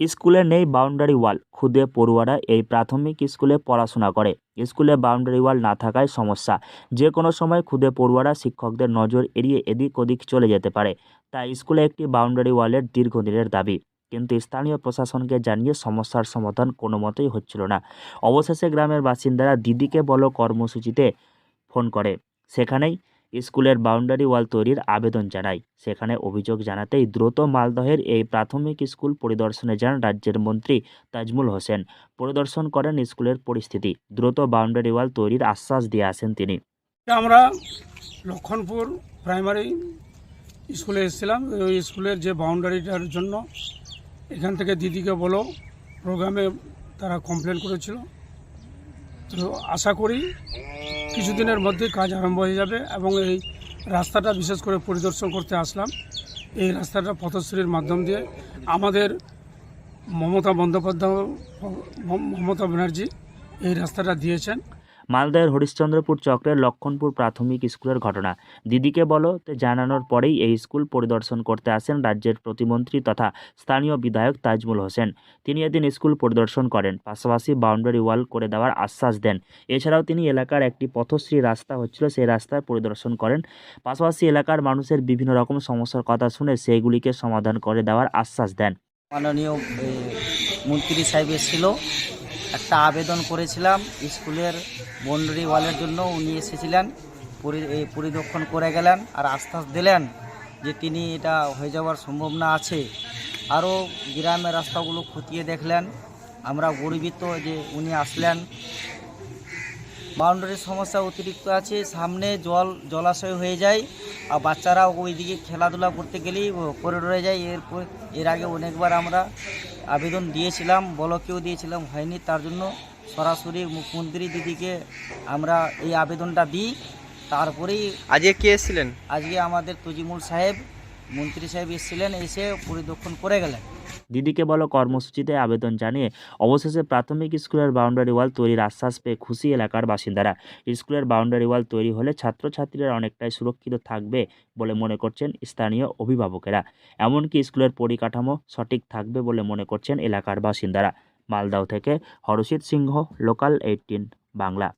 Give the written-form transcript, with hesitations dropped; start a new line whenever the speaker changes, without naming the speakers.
স্কুলে নেই boundary wall, খুদে পড়ুয়ারা এই প্রাথমিক স্কুলে পড়াশোনা করে। স্কুলে বাউন্ডারি ওয়াল না থাকায় সমস্যা, যে কোনো সময় খুদে পড়ুয়ারা শিক্ষকদের নজর এড়িয়ে এদিক ওদিক চলে যেতে পারে। তাই স্কুলে একটি বাউন্ডারি ওয়ালের দীর্ঘদিনের দাবি, কিন্তু স্থানীয় প্রশাসনকে জানিয়ে সমস্যার সমাধান কোনো মতেই হচ্ছিল না। অবশেষে গ্রামের বাসিন্দারা দিদিকে বলো কর্মসূচিতে ফোন করে সেখানেই স্কুলের বাউন্ডারি ওয়াল তৈরির আবেদন জানায়। সেখানে অভিযোগ জানাতেই দ্রুত মালদহের এই প্রাথমিক স্কুল পরিদর্শনে যান রাজ্যের মন্ত্রী তাজমুল হোসেন। পরিদর্শন করেন স্কুলের পরিস্থিতি, দ্রুত বাউন্ডারি ওয়াল তৈরির আশ্বাস দিয়ে আসেন তিনি।
আমরা লক্ষণপুর প্রাইমারি স্কুলে এসেছিলাম। ওই স্কুলের যে বাউন্ডারিটার জন্য এখান থেকে দিদিকে বলো প্রোগ্রামে তারা কমপ্লেন করেছিল। তো আশা করি কিছুদিনের মধ্যে কাজ আরম্ভ হয়ে যাবে এবং এই রাস্তাটা বিশেষ করে পরিদর্শন করতে আসলাম। এই রাস্তাটা পথশ্রীর মাধ্যম দিয়ে আমাদের মমতা ব্যানার্জি এই রাস্তাটা দিয়েছেন।
মালদহের হরিশ্চন্দ্রপুর চক্রের লক্ষণপুর প্রাথমিক স্কুলের ঘটনা দিদিকে বলতে জানানোর পরেই এই স্কুল পরিদর্শন করতে আসেন রাজ্যের প্রতিমন্ত্রী তথা স্থানীয় বিধায়ক তাজমুল হোসেন। তিনি এদিন স্কুল পরিদর্শন করেন, পাশাপাশি বাউন্ডারি ওয়াল করে দেওয়ার আশ্বাস দেন। এছাড়াও তিনি এলাকার একটি পথশ্রী রাস্তা হচ্ছিল সেই রাস্তার পরিদর্শন করেন, পাশাপাশি এলাকার মানুষের বিভিন্ন রকম সমস্যার কথা শুনে সেইগুলিকে সমাধান করে দেওয়ার আশ্বাস দেন।
মাননীয় মন্ত্রী সাহেব এসেছিল, একটা আবেদন করেছিলাম স্কুলের বাউন্ডারি ওয়ালের জন্য। উনি এসেছিলেন, পরিদর্শন করে গেলেন আর আশ্বাস দিলেন যে তিনি এটা হয়ে যাওয়ার সম্ভাবনা আছে। আরও গ্রামের রাস্তাগুলো খতিয়ে দেখলেন। আমরা গর্বিত যে উনি আসলেন। বাউন্ডারির সমস্যা অতিরিক্ত আছে, সামনে জলাশয় হয়ে যায় আর বাচ্চারা ওইদিকে খেলাধুলা করতে গেলেই করিডোরে যায়। এর আগে অনেকবার আমরা আবেদন দিয়েছিলাম, ব্লকেও দিয়েছিলাম, হয়নি। তার জন্য সরাসরি মুখ্যমন্ত্রী দিদিকে আমরা এই আবেদনটা দিই। তারপরেই
আজকে কে এসেছিলেন?
আজকে আমাদের তজিমুল সাহেব, মন্ত্রী সাহেব এসেছিলেন, এসে পরিদর্শন করে গেলেন।
দিদিকে বলো কর্মসূচিতে আবেদন জানিয়ে অবশেষে প্রাথমিক স্কুলের বাউন্ডারি ওয়াল তৈরির আশ্বাস পেয়ে খুশি এলাকার বাসিন্দারা। স্কুলের বাউন্ডারি ওয়াল তৈরি হলে ছাত্রছাত্রীরা অনেকটাই সুরক্ষিত থাকবে বলে মনে করছেন স্থানীয় অভিভাবকেরা। এমনকি স্কুলের পরিকাঠামো সঠিক থাকবে বলে মনে করছেন এলাকার বাসিন্দারা। মালদহ থেকে হরষিত সিংহ, লোকাল 18 বাংলা।